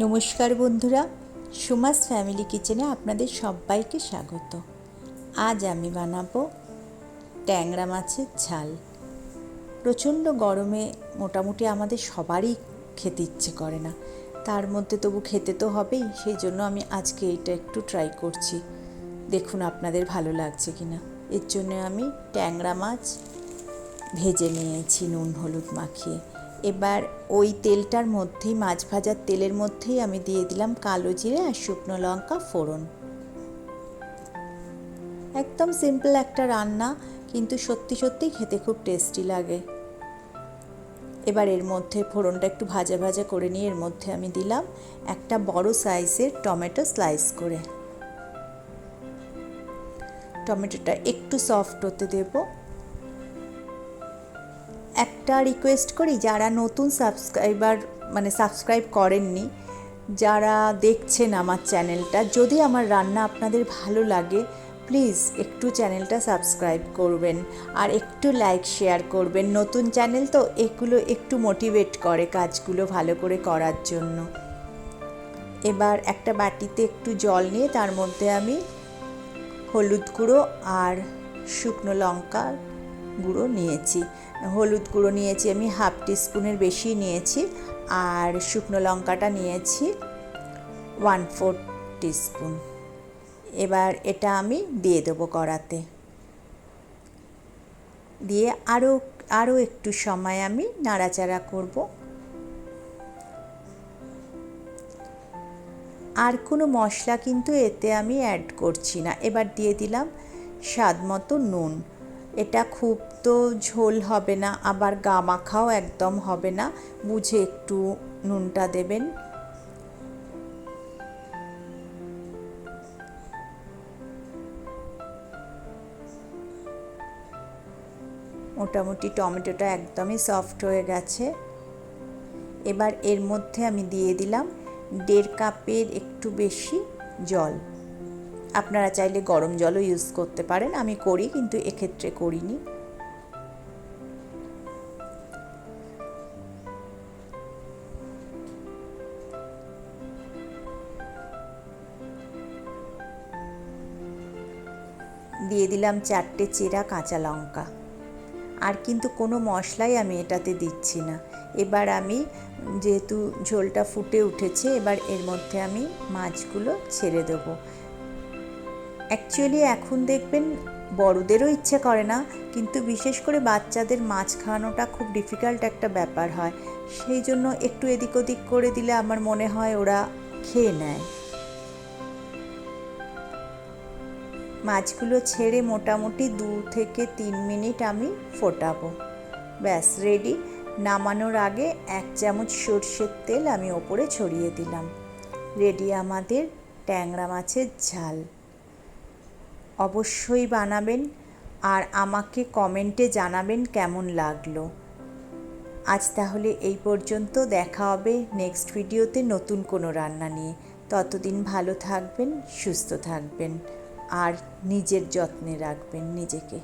নমস্কার বন্ধুরা, সুমাস ফ্যামিলি কিচেনে আপনাদের সবাইকে স্বাগত। আজ আমি বানাবো ট্যাংরা মাছের ঝাল। প্রচণ্ড গরমে মোটামুটি আমাদের সবারই খেতে ইচ্ছে করে না, তার মধ্যে তবু খেতে তো হবেই। সেই জন্য আমি আজকে এটা একটু ট্রাই করছি, দেখুন আপনাদের ভালো লাগছে কি না। এর জন্য আমি ট্যাংরা মাছ ভেজে নিয়েছি নুন হলুদ মাখিয়ে। এবার ওই তেলটার মধ্যেই, মাছ ভাজার তেলের মধ্যেই আমি দিয়ে দিলাম কালো জিরে আর শুকনো লঙ্কা ফোড়ন। একদম সিম্পল একটা রান্না, কিন্তু সত্যি সত্যিই খেতে খুব টেস্টি লাগে। এবার এর মধ্যে ফোড়নটা একটু ভাজা ভাজা করে নিয়ে এর মধ্যে আমি দিলাম একটা বড় সাইজের টমেটো স্লাইস করে। টমেটোটা একটু সফট হতে দেবো। একটা রিকোয়েস্ট করি, যারা নতুন সাবস্ক্রাইব করেননি, যারা দেখছেন আমার চ্যানেলটা, যদি আমার রান্না আপনাদের ভালো লাগে প্লিজ একটু চ্যানেলটা সাবস্ক্রাইব করবেন আর একটু লাইক শেয়ার করবেন। নতুন চ্যানেল তো, এগুলো একটু মোটিভেট করে কাজগুলো ভালো করে করার জন্য। এবার একটা বাটিতে একটু জল নিয়ে তার মধ্যে আমি হলুদ গুঁড়ো আর শুকনো লঙ্কা গুঁড়ো নিয়েছি। হলুদ গুঁড়ো নিয়েছি আমি 1/2 টিস্পুনের বেশি নিয়েছি, আর শুকনো লঙ্কাটা নিয়েছি 1/4 টিস্পুন। এবার এটা আমি দিয়ে দেবো কড়াতে, দিয়ে আরও একটু সময় আমি নাড়াচাড়া করব। আর কোনো মশলা কিন্তু এতে আমি অ্যাড করছি না। এবার দিয়ে দিলাম স্বাদ মতো নুন। এটা খুব তো ঝোল হবে না, আবার গা মাখাও একদম হবে না, বুঝে একটু নুনটা দেবেন। মোটামুটি টমেটোটা একদমই সফট হয়ে গেছে। এবার এর মধ্যে আমি দিয়ে দিলাম 1.5 কাপের একটু বেশি জল। আপনারা চাইলে গরম জলও ইউজ করতে পারেন, আমি করি কিন্তু এক্ষেত্রে করিনি। দিয়ে দিলাম 4টে চেরা কাঁচা লঙ্কা। আর কিন্তু কোনো মশলাই আমি এটাতে দিচ্ছি না। এবার আমি, যেহেতু ঝোলটা ফুটে উঠেছে, এবার এর মধ্যে আমি মাছগুলো ছেড়ে দেবো। অ্যাকচুয়ালি এখন দেখবেন বড়দেরও ইচ্ছে করে না, কিন্তু বিশেষ করে বাচ্চাদের মাছ খাওয়ানোটা খুব ডিফিকাল্ট একটা ব্যাপার হয়। সেই জন্য একটু এদিক ওদিক করে দিলে আমার মনে হয় ওরা খেয়ে নেয়। মাছগুলো ছেড়ে মোটামুটি 2 থেকে 3 মিনিট আমি ফোটাবো। ব্যাস রেডি। নামানোর আগে 1 চামচ সরষের তেল আমি ওপরে ছড়িয়ে দিলাম। রেডি আমাদের ট্যাংরা মাছের ঝাল। অবশ্যই বানাবেন আর আমাকে কমেন্টে জানাবেন কেমন লাগলো। আজ তাহলে এই পর্যন্ত, দেখা হবে নেক্সট ভিডিওতে নতুন কোনো রান্না নিয়ে। ততদিন ভালো থাকবেন, সুস্থ থাকবেন আর নিজের যত্নে রাখবেন নিজেকে।